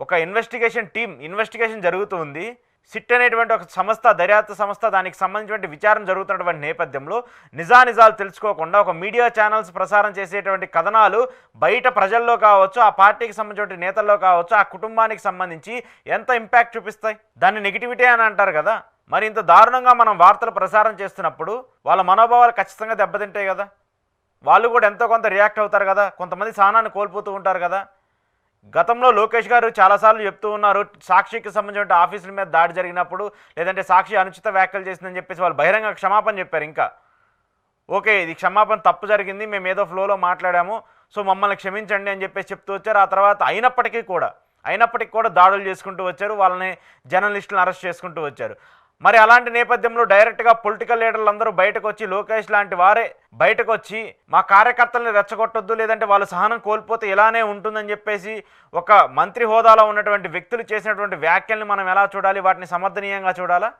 ఒక ఇన్వెస్టిగేషన్ జరుగుతుంది. సిట్ అనేటువంటి ఒక సంస్థ, దర్యాప్తు సంస్థ, దానికి సంబంధించినటువంటి విచారణ జరుగుతున్నటువంటి నేపథ్యంలో నిజానిజాలు తెలుసుకోకుండా ఒక మీడియా ఛానల్స్ ప్రసారం చేసేటువంటి కథనాలు బయట ప్రజల్లో కావచ్చు, ఆ పార్టీకి సంబంధించిన నేతల్లో కావచ్చు, ఆ కుటుంబానికి సంబంధించి ఎంత ఇంపాక్ట్ చూపిస్తాయి? దాన్ని నెగిటివిటీ అని అంటారు కదా. మరి ఇంత దారుణంగా మనం వార్తలు ప్రసారం చేస్తున్నప్పుడు వాళ్ళ మనోభావాలు ఖచ్చితంగా దెబ్బతింటాయి కదా. వాళ్ళు కూడా ఎంతో కొంత రియాక్ట్ అవుతారు కదా. కొంతమంది సహనాన్ని కోల్పోతూ ఉంటారు కదా. గతంలో లోకేష్ గారు చాలాసార్లు చెప్తూ ఉన్నారు, సాక్షికి సంబంధించిన ఆఫీసుల మీద దాడి జరిగినప్పుడు, లేదంటే సాక్షి అనుచిత వ్యాఖ్యలు చేసిందని చెప్పేసి వాళ్ళు బహిరంగ క్షమాపణ చెప్పారు. ఇంకా ఓకే, ఇది క్షమాపణ తప్పు జరిగింది, మేము ఏదో ఫ్లోలో మాట్లాడాము, సో మమ్మల్ని క్షమించండి అని చెప్పేసి చెప్తూ వచ్చారు. ఆ తర్వాత అయినప్పటికీ కూడా దాడులు చేసుకుంటూ వచ్చారు, వాళ్ళని జర్నలిస్టులను అరెస్ట్ చేసుకుంటూ వచ్చారు. మరి అలాంటి నేపథ్యంలో డైరెక్ట్గా పొలిటికల్ లీడర్లు అందరూ బయటకు వచ్చి, లోకేష్ లాంటి వారే బయటకు వచ్చి మా కార్యకర్తల్ని రెచ్చగొట్టొద్దు, లేదంటే వాళ్ళు సహనం కోల్పోతే ఇలానే ఉంటుందని చెప్పేసి ఒక మంత్రి హోదాలో ఉన్నటువంటి వ్యక్తులు చేసినటువంటి వ్యాఖ్యల్ని మనం ఎలా చూడాలి? వాటిని సమర్థనీయంగా చూడాలా?